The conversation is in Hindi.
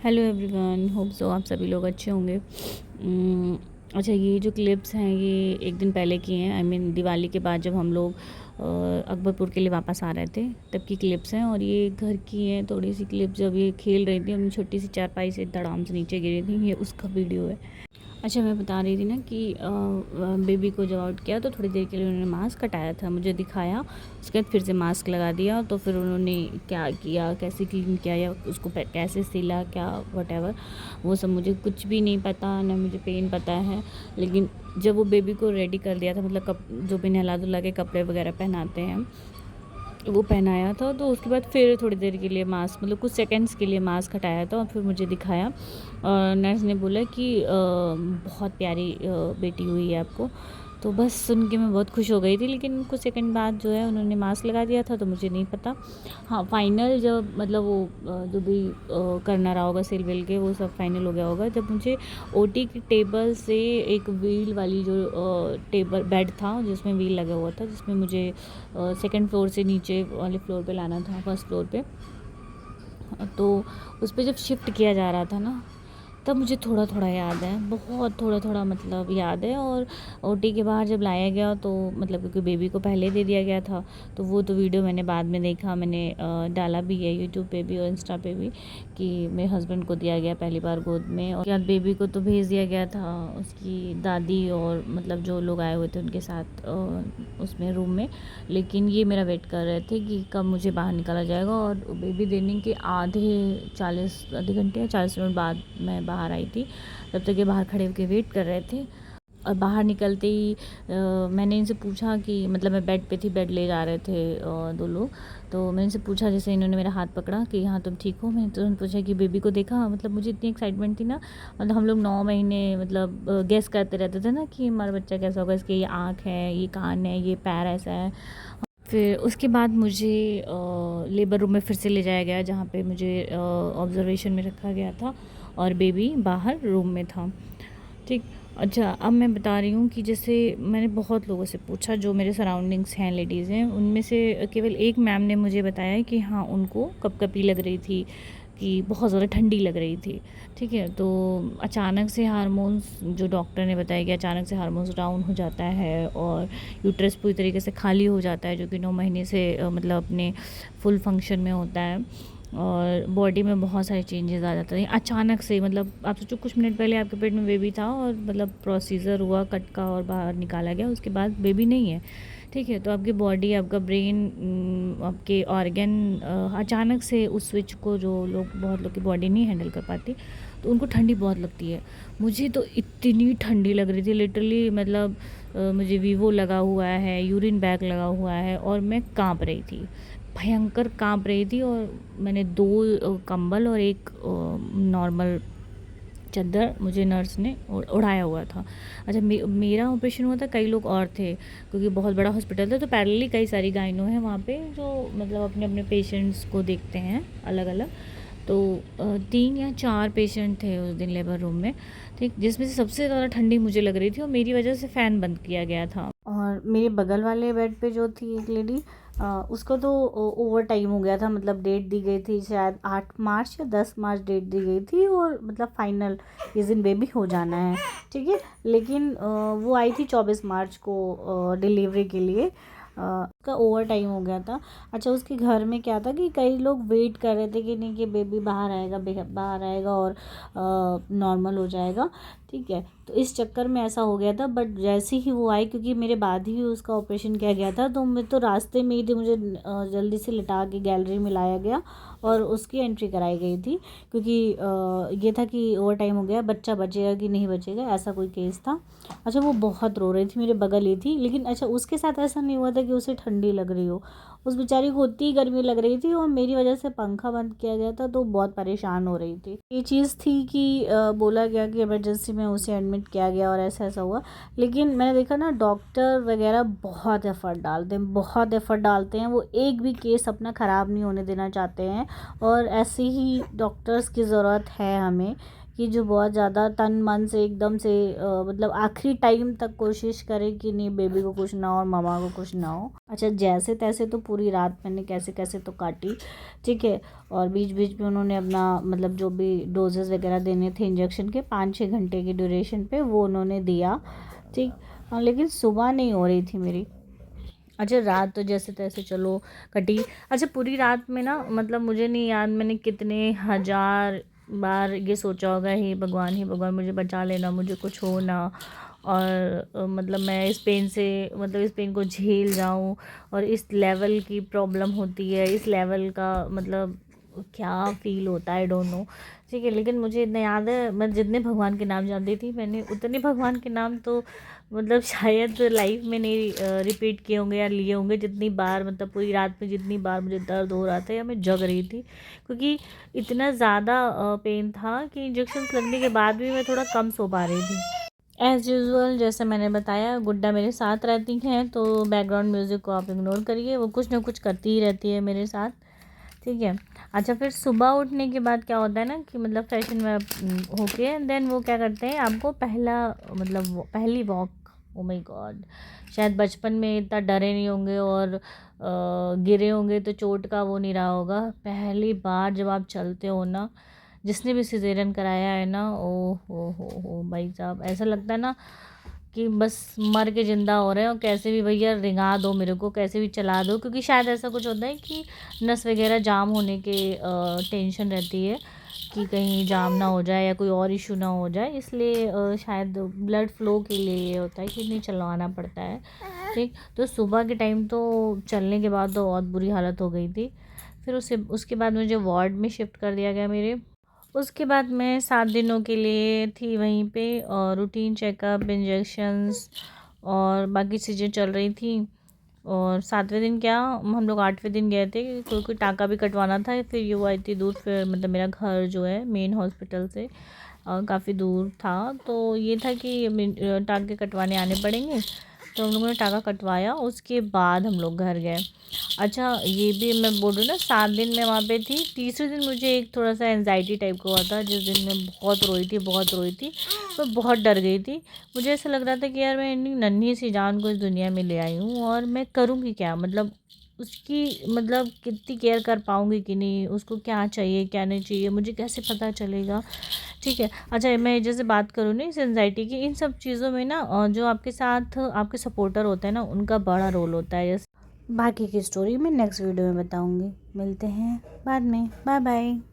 हेलो एवरीवन, होप सो आप सभी लोग अच्छे होंगे। अच्छा, ये जो क्लिप्स हैं ये एक दिन पहले की हैं। आई मीन दिवाली के बाद जब हम लोग अकबरपुर के लिए वापस आ रहे थे तब की क्लिप्स हैं। और ये घर की हैं थोड़ी सी क्लिप्स, जब ये खेल रही थी, उनकी छोटी सी चारपाई से धड़ाम से नीचे गिरी थी, ये उसका वीडियो है। अच्छा, मैं बता रही थी ना कि बेबी को जब आउट किया तो थोड़ी देर के लिए उन्होंने मास्क हटाया था, मुझे दिखाया, उसके बाद फिर से मास्क लगा दिया। तो फिर उन्होंने क्या किया, कैसे क्लीन किया या उसको कैसे सिला, क्या वटेवर, वो सब मुझे कुछ भी नहीं पता, ना मुझे पेन पता है। लेकिन जब वो बेबी को रेडी कर दिया था, मतलब जो भी नहला धुला के कपड़े वगैरह पहनाते हैं वो पहनाया था, तो उसके बाद फिर थोड़ी देर के लिए मास्क, मतलब कुछ सेकंड्स के लिए मास्क हटाया था और फिर मुझे दिखाया। और नर्स ने बोला कि बहुत प्यारी बेटी हुई है आपको। तो बस सुन के मैं बहुत खुश हो गई थी। लेकिन कुछ सेकंड बाद जो है उन्होंने मास्क लगा दिया था, तो मुझे नहीं पता। हाँ, फाइनल जब मतलब वो जो भी करना रहा होगा सिल विल के, वो सब फाइनल हो गया होगा जब मुझे ओटी की टेबल से एक व्हील वाली जो टेबल बेड था जिसमें व्हील लगा हुआ था, जिसमें मुझे सेकंड फ्लोर से नीचे वाले फ्लोर पे लाना था, फर्स्ट फ्लोर पे। तो उस पर जब शिफ्ट किया जा रहा था ना, तब मुझे थोड़ा थोड़ा याद है, बहुत थोड़ा थोड़ा मतलब याद है। और ओटी के बाहर जब लाया गया तो मतलब क्योंकि बेबी को पहले दे दिया गया था, तो वो तो वीडियो मैंने बाद में देखा, मैंने डाला भी है यूट्यूब पे भी और इंस्टा पे भी, कि मेरे हस्बैंड को दिया गया पहली बार गोद में। और बाद बेबी को तो भेज दिया गया था उसकी दादी और मतलब जो लोग आए हुए थे उनके साथ उसमें रूम में। लेकिन ये मेरा वेट कर रहे थे कि कब मुझे बाहर निकाला जाएगा। और बेबी देने के आधे घंटे या 40 मिनट बाद मैं बाहर आई थी। तब तक ये बाहर खड़े होकर वेट कर रहे थे। और बाहर निकलते ही मैंने इनसे पूछा कि मतलब मैं बेड पे थी, बेड ले जा रहे थे दो लोग। तो मैंने इनसे पूछा, जैसे इन्होंने मेरा हाथ पकड़ा कि हाँ तुम ठीक हो, मैंने तुरंत पूछा कि बेबी को देखा। मतलब मुझे इतनी एक्साइटमेंट थी ना, मतलब हम लोग 9 महीने मतलब गेस करते रहते थे ना कि हमारा बच्चा कैसा होगा, इसके ये आँख है, ये कान है, ये पैर ऐसा है। फिर उसके बाद मुझे लेबर रूम में फिर से ले जाया गया, जहाँ पे मुझे ऑब्जर्वेशन में रखा गया था और बेबी बाहर रूम में था। ठीक। अच्छा, अब मैं बता रही हूँ कि जैसे मैंने बहुत लोगों से पूछा जो मेरे सराउंडिंग्स हैं, लेडीज़ हैं, उनमें से केवल एक मैम ने मुझे बताया कि हाँ उनको कपकपी लग रही थी, कि बहुत ज़्यादा ठंडी लग रही थी। ठीक है, तो अचानक से हार्मोन्स, जो डॉक्टर ने बताया कि अचानक से हार्मोन्स डाउन हो जाता है और यूट्रस पूरी तरीके से खाली हो जाता है, जो कि 9 महीने से मतलब अपने फुल फंक्शन में होता है। और बॉडी में बहुत सारे चेंजेस आ जाते हैं अचानक से। मतलब आप सोचो, कुछ मिनट पहले आपके पेट में बेबी था और मतलब प्रोसीजर हुआ कट का और बाहर निकाला गया, उसके बाद बेबी नहीं है। ठीक है, तो आपकी बॉडी, आपका ब्रेन, आपके ऑर्गन अचानक से उस स्विच को, जो लोग, बहुत लोग की बॉडी नहीं हैंडल कर पाती, तो उनको ठंडी बहुत लगती है। मुझे तो इतनी ठंडी लग रही थी लिटरली, मतलब मुझे वीवो लगा हुआ है, यूरिन बैग लगा हुआ है और मैं कांप रही थी, भयंकर कांप रही थी। और मैंने 2 कंबल और एक नॉर्मल चादर मुझे नर्स ने उड़ाया हुआ था। अच्छा, मेरा ऑपरेशन हुआ था, कई लोग और थे क्योंकि बहुत बड़ा हॉस्पिटल था, तो पैरेलली कई सारी गाइनो हैं वहाँ पे जो मतलब अपने अपने पेशेंट्स को देखते हैं अलग अलग। तो 3 या 4 पेशेंट थे उस दिन लेबर रूम में। ठीक, जिसमें से सबसे ज़्यादा ठंडी मुझे लग रही थी और मेरी वजह से फ़ैन बंद किया गया था। और मेरे बगल वाले बेड पे जो थी एक लेडी, उसको तो ओवर टाइम हो गया था, मतलब डेट दी गई थी शायद 8 मार्च या 10 मार्च डेट दी गई थी, और मतलब फाइनल इस दिन बेबी हो जाना है। ठीक है, लेकिन वो आई थी 24 मार्च को डिलीवरी के लिए। उसका ओवर टाइम हो गया था। अच्छा, उसके घर में क्या था कि कई लोग वेट कर रहे थे कि नहीं कि बेबी बाहर आएगा, बाहर आएगा और नॉर्मल हो जाएगा। ठीक है, तो इस चक्कर में ऐसा हो गया था। बट जैसे ही वो आई, क्योंकि मेरे बाद ही उसका ऑपरेशन किया गया था, तो मैं तो रास्ते में ही थी, मुझे जल्दी से लिटा के गैलरी में लाया गया और उसकी एंट्री कराई गई थी, क्योंकि ये था कि ओवर टाइम हो गया, बच्चा बचेगा कि नहीं बचेगा, ऐसा कोई केस था। अच्छा, वो बहुत रो रही थी, मेरे बगल ही थी। लेकिन अच्छा, उसके साथ ऐसा नहीं हुआ था कि उसे ठंडी लग रही हो, उस बेचारी को उतनी गर्मी लग रही थी और मेरी वजह से पंखा बंद किया गया था, तो बहुत परेशान हो रही थी। ये चीज़ थी कि बोला गया कि इमरजेंसी में उसे एडमिट किया गया और ऐसा ऐसा हुआ। लेकिन मैंने देखा ना, डॉक्टर वगैरह बहुत एफ़र्ट डालते हैं, बहुत एफ़र्ट डालते हैं, वो एक भी केस अपना ख़राब नहीं होने देना चाहते हैं। और ऐसे ही डॉक्टर्स की ज़रूरत है हमें, कि जो बहुत ज़्यादा तन मन से एकदम से मतलब आखिरी टाइम तक कोशिश करे कि नहीं बेबी को कुछ ना हो और मामा को कुछ ना हो। अच्छा, जैसे तैसे तो पूरी रात मैंने कैसे कैसे तो काटी, ठीक है। और बीच बीच में उन्होंने अपना मतलब जो भी डोजेस वगैरह देने थे इंजेक्शन के 5-6 घंटे की ड्यूरेशन पे वो उन्होंने दिया, ठीक। लेकिन सुबह नहीं हो रही थी मेरी। अच्छा रात तो जैसे तैसे चलो कटी। अच्छा पूरी रात में ना मतलब मुझे नहीं याद मैंने कितने हज़ार बार ये सोचा होगा, हे भगवान मुझे बचा लेना, मुझे कुछ हो ना, और मतलब मैं इस पेन से मतलब इस पेन को झेल जाऊं, और इस लेवल की प्रॉब्लम होती है, इस लेवल का मतलब क्या फ़ील होता है आई डोंट नो, ठीक है। लेकिन मुझे इतना याद है मैं जितने भगवान के नाम जानती थी मैंने उतने भगवान के नाम तो मतलब शायद लाइफ में नहीं रिपीट किए होंगे या लिए होंगे जितनी बार, मतलब पूरी रात में जितनी बार मुझे दर्द हो रहा था या मैं जग रही थी, क्योंकि इतना ज़्यादा पेन था कि इंजेक्शन लगने के बाद भी मैं थोड़ा कम सो पा रही थी। एज़ यूजुअल जैसे मैंने बताया गुड्डा मेरे साथ रहती हैं, तो बैकग्राउंड म्यूज़िक को आप इग्नोर करिए, वो कुछ ना कुछ करती ही रहती है मेरे साथ, ठीक है। अच्छा फिर सुबह उठने के बाद क्या होता है ना कि मतलब फ्रेशन में होके देन वो क्या करते हैं आपको पहला मतलब पहली वॉक, ओ माय गॉड, शायद बचपन में इतना डरे नहीं होंगे और गिरे होंगे तो चोट का वो नहीं रहा होगा। पहली बार जब आप चलते हो ना, जिसने भी सिजेरियन कराया है ना, ओ हो भाई साहब, ऐसा लगता है ना कि बस मर के ज़िंदा हो रहे हैं और कैसे भी भैया रिंगा दो मेरे को, कैसे भी चला दो, क्योंकि शायद ऐसा कुछ होता है कि नस वगैरह जाम होने के टेंशन रहती है कि कहीं जाम ना हो जाए या कोई और इशू ना हो जाए, इसलिए शायद ब्लड फ्लो के लिए ये होता है कि नहीं चलवाना पड़ता है, ठीक। तो सुबह के टाइम तो चलने के बाद तो बहुत बुरी हालत हो गई थी। फिर उसके बाद मुझे वार्ड में शिफ्ट कर दिया गया मेरे। उसके बाद मैं 7 दिनों के लिए थी वहीं पे और रूटीन चेकअप, इंजेक्शंस और बाकी चीज़ें चल रही थी। और 7वें दिन क्या, हम लोग 8वें दिन गए थे, कोई टाँका भी कटवाना था, फिर ये आई थी दूर, फिर मतलब मेरा घर जो है मेन हॉस्पिटल से काफ़ी दूर था, तो ये था कि टाँके कटवाने आने पड़ेंगे, तो हम लोगों ने टाँका कटवाया, उसके बाद हम लोग घर गए। अच्छा ये भी मैं बोल रही हूँ ना 7 दिन मैं वहाँ पे थी, तीसरे दिन मुझे एक थोड़ा सा एंजाइटी टाइप का हुआ था, जिस दिन मैं बहुत रोई थी, मैं बहुत डर गई थी। मुझे ऐसा लग रहा था कि यार मैं इतनी नन्ही सी जान को इस दुनिया में ले आई हूँ और मैं करूँगी क्या, मतलब उसकी मतलब कितनी केयर कर पाऊँगी कि नहीं, उसको क्या चाहिए क्या नहीं चाहिए मुझे कैसे पता चलेगा, ठीक है। अच्छा मैं जैसे बात करूँ ना इस एंजाइटी की, इन सब चीज़ों में ना जो आपके साथ आपके सपोर्टर होते हैं ना उनका बड़ा रोल होता है। जैसे बाकी की स्टोरी मैं नेक्स्ट वीडियो में बताऊँगी। मिलते हैं बाद में, बाय बाय।